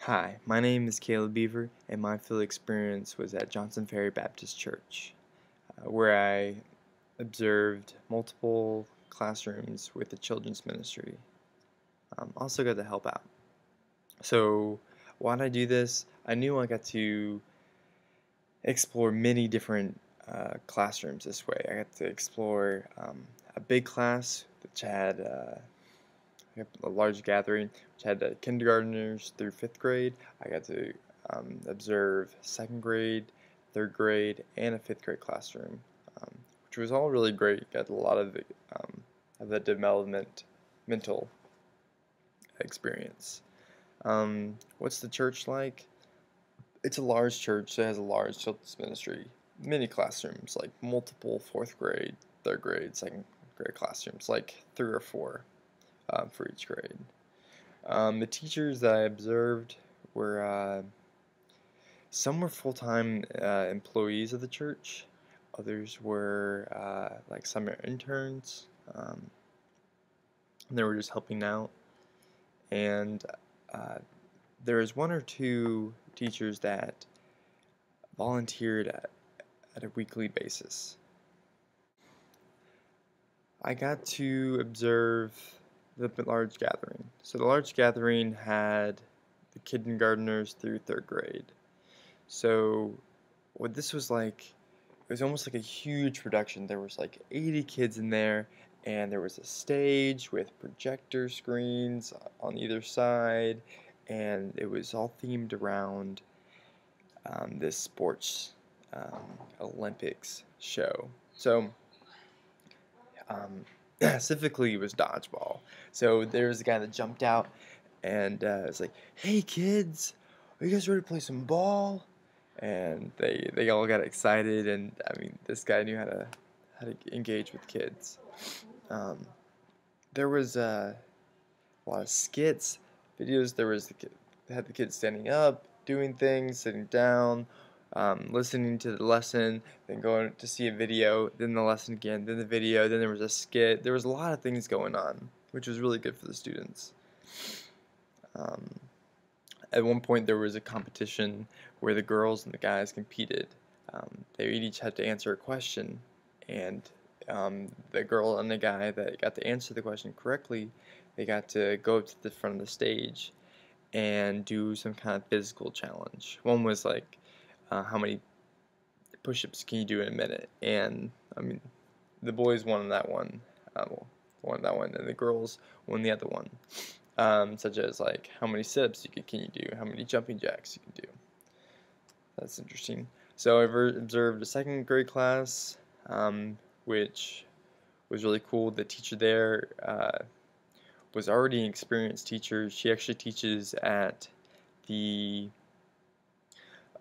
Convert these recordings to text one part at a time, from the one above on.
Hi, my name is Caleb Beaver, and my field experience was at Johnson Ferry Baptist Church, where I observed multiple classrooms with the children's ministry. Also got to help out. So, why did I do this? I knew I got to explore many different classrooms this way. I got to explore a big class which had a large gathering, which had kindergartners through fifth grade. I got to observe second grade, third grade, and a fifth grade classroom, which was all really great. Got a lot of the developmental experience. What's the church like? It's a large church that has a large children's ministry, many classrooms, like multiple fourth grade, third grade, second grade classrooms, like three or four for each grade. The teachers that I observed were some were full-time employees of the church. Others were like summer interns. They were just helping out. And uh, there was one or two teachers that volunteered at a weekly basis. I got to observe the large gathering. So the large gathering had the kindergartners through third grade. So what this was like, it was almost like a huge production. There was like 80 kids in there, and there was a stage with projector screens on either side, and it was all themed around this sports Olympics show. So specifically, it was dodgeball. So there was a guy that jumped out and was like, "Hey kids, are you guys ready to play some ball?" And they all got excited, and I mean, this guy knew how to engage with kids. Um, there was a lot of skits, videos. There was they had the kids standing up, doing things, sitting down, listening to the lesson, then going to see a video, then the lesson again, then the video, then there was a skit. There was a lot of things going on, which was really good for the students. Um, at one point, there was a competition where the girls and the guys competed. They each had to answer a question, and the girl and the guy that got to answer the question correctly, they got to go up to the front of the stage and do some kind of physical challenge. One was like, how many push-ups can you do in a minute? And I mean, the boys won that one, and the girls won the other one. Such as like how many sit-ups can you do, how many jumping jacks you can do. That's interesting. So I've observed a second grade class, which was really cool. The teacher there was already an experienced teacher. She actually teaches at the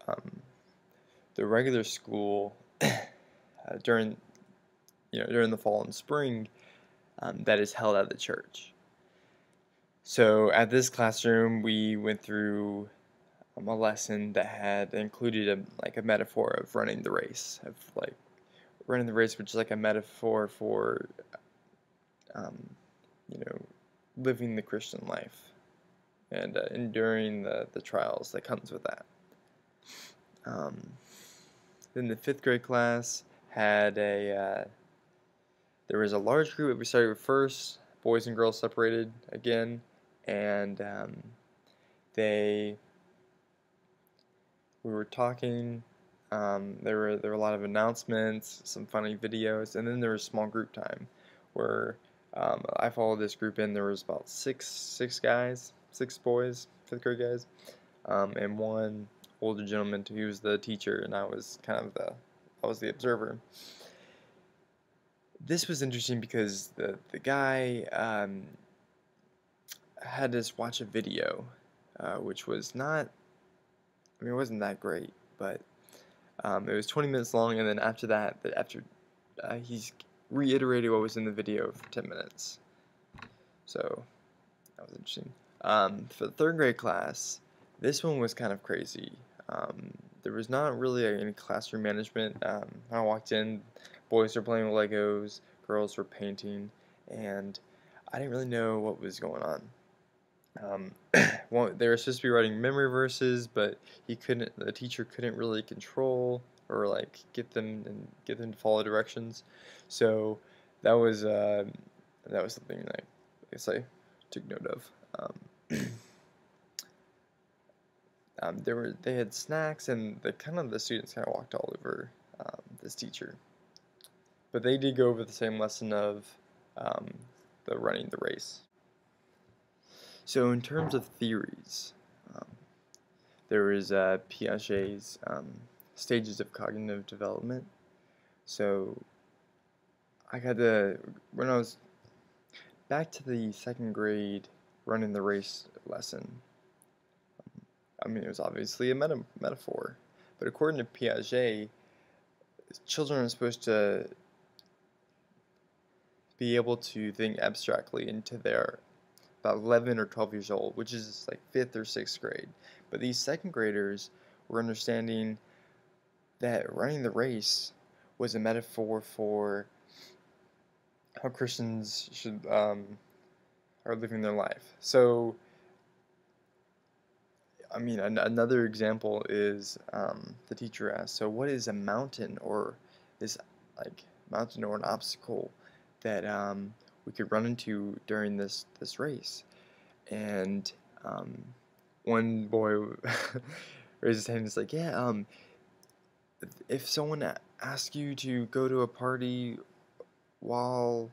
um, the regular school during during the fall and spring that is held at the church. So at this classroom, we went through a lesson that had included like a metaphor of running the race, of like running the race, which is like a metaphor for um, you know living the Christian life and enduring the trials that comes with that. Um, then the fifth grade class had there was a large group that we started with first, boys and girls separated again, and they we were talking. There were a lot of announcements, some funny videos, and then there was small group time, where I followed this group in. There was about six guys, six boys, fifth grade guys, and one older gentleman. He was the teacher, and I was kind of I was the observer. This was interesting because the guy had us watch a video, which was not. I mean, it wasn't that great, but it was 20 minutes long, and then after that, he's reiterated what was in the video for 10 minutes. So that was interesting. For the third grade class, this one was kind of crazy. There was not really any classroom management. I walked in, boys were playing with Legos, girls were painting, and I didn't really know what was going on. Um, they were supposed to be writing memory verses, but the teacher couldn't really control or like get them to follow directions. So that was uh, that was something that I guess I took note of. They had snacks, and the students kind of walked all over this teacher, but they did go over the same lesson of um, the running the race. So in terms of theories, um, there is Piaget's stages of cognitive development. So I got the when I was back to the second grade running the race lesson. I mean, it was obviously a metaphor, but according to Piaget, children are supposed to be able to think abstractly into their about 11 or 12 years old, which is like 5th or 6th grade. But these second graders were understanding that running the race was a metaphor for how Christians are living their life. So, I mean, another example is the teacher asked, "So, what is a mountain or this like mountain or an obstacle that we could run into during this race?" And one boy raised his hand and was like, "Yeah, if someone asks you to go to a party while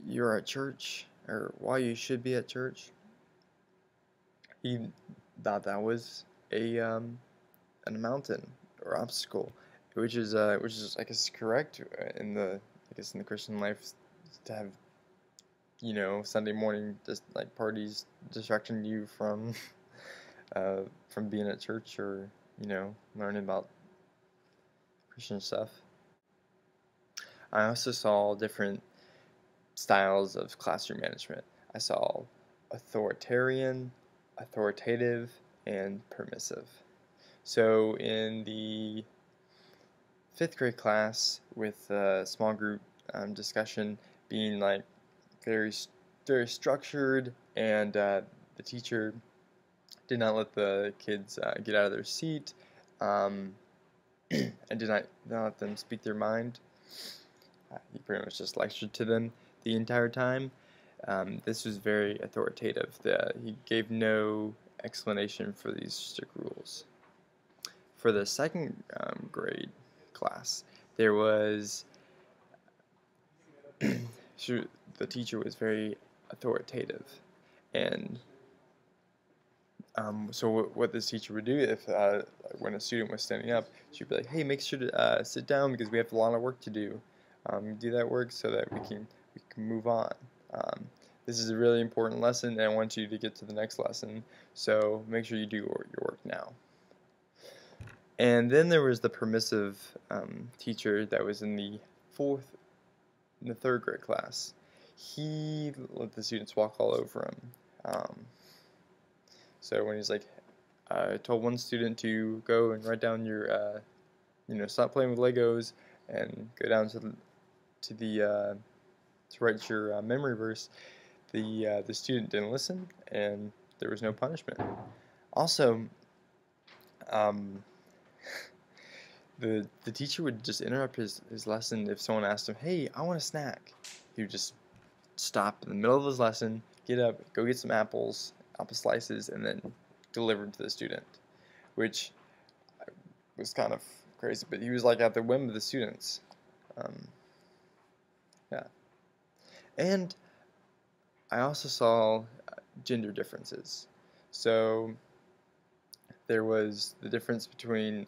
you're at church or while you should be at church," he thought that was a mountain or obstacle, which is I guess correct in the in the Christian life to have Sunday morning just like parties distracting you from being at church or learning about Christian stuff. I also saw different styles of classroom management. I saw authoritarian, authoritative, and permissive. So in the 5th grade class, with a small group discussion being like very very structured, and the teacher did not let the kids get out of their seat, and did not let them speak their mind. He pretty much just lectured to them the entire time. This was very authoritative. He gave no explanation for these strict rules. For the second grade class, there was the teacher was very authoritative, and so what this teacher would do if when a student was standing up, she'd be like, "Hey, make sure to sit down because we have a lot of work to do. Do that work so that we can move on. This is a really important lesson, and I want you to get to the next lesson. So make sure you do your work now." And then there was the permissive teacher that was in the third grade class. He let the students walk all over him. So when he's like, I told one student to go and write down your, stop playing with Legos and go down to write your memory verse. The student didn't listen, and there was no punishment. Also, the teacher would just interrupt his lesson if someone asked him, "Hey, I want a snack." He would just stop in the middle of his lesson, get up, go get some apple slices, and then deliver it to the student, which was kind of crazy. But he was like at the whim of the students. Yeah. And I also saw gender differences. So there was the difference between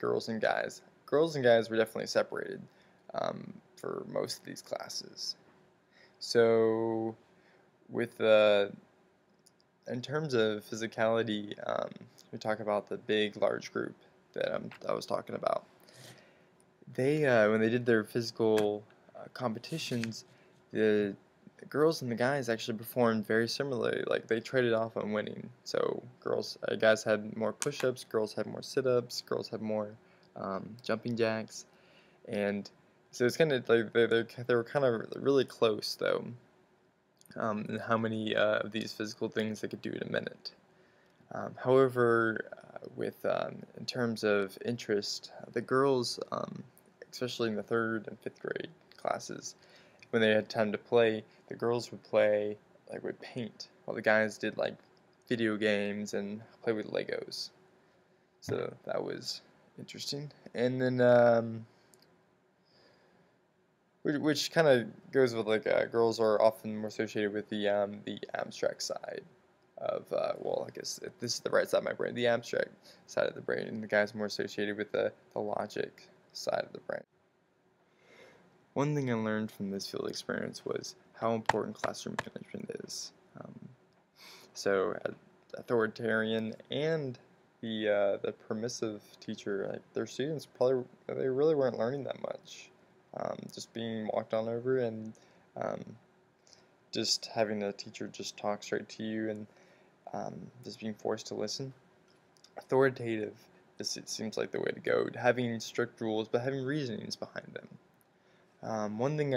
girls and guys. Girls and guys were definitely separated for most of these classes. So with in terms of physicality, we talk about the big, large group that I was talking about. They when they did their physical competitions, the girls and the guys actually performed very similarly. Like they traded off on winning. So guys had more push-ups, girls had more sit-ups, girls had more jumping jacks, and so it's kind of like they were kind of really close though. and how many of these physical things they could do in a minute. However, in terms of interest, the girls, especially in the 3rd and 5th grade classes, when they had time to play, the girls would play like with paint, while the guys did like video games and play with Legos. So that was interesting. And then, which kind of goes with like girls are often more associated with the abstract side of well, I guess this is the right side of my brain, the abstract side of the brain, and the guys more associated with the logic side of the brain. One thing I learned from this field experience was how important classroom management is. So authoritarian and the permissive teacher, like their students probably they really weren't learning that much. Just being walked on over and um, just having the teacher just talk straight to you and just being forced to listen. Authoritative, it seems like the way to go. Having strict rules, but having reasonings behind them. One thing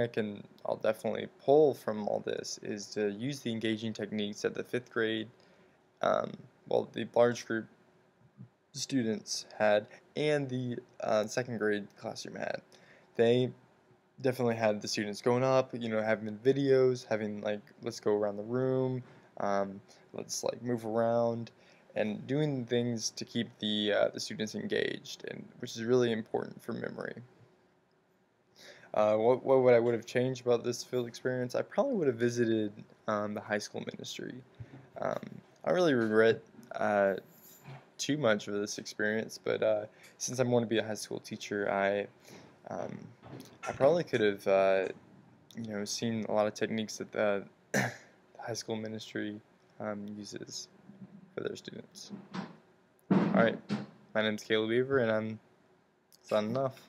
I'll definitely pull from all this is to use the engaging techniques that the 5th grade, the large group students had, and the 2nd grade classroom had. They definitely had the students going up, having videos, having like, let's go around the room, let's like move around, and doing things to keep the students engaged, and which is really important for memory. What would have changed about this field experience? I probably would have visited the high school ministry. Um, I don't really regret too much of this experience, but since I'm going to be a high school teacher, I probably could have seen a lot of techniques that the high school ministry uses for their students. All right, my name's Caleb Beaver, and I'm signing off.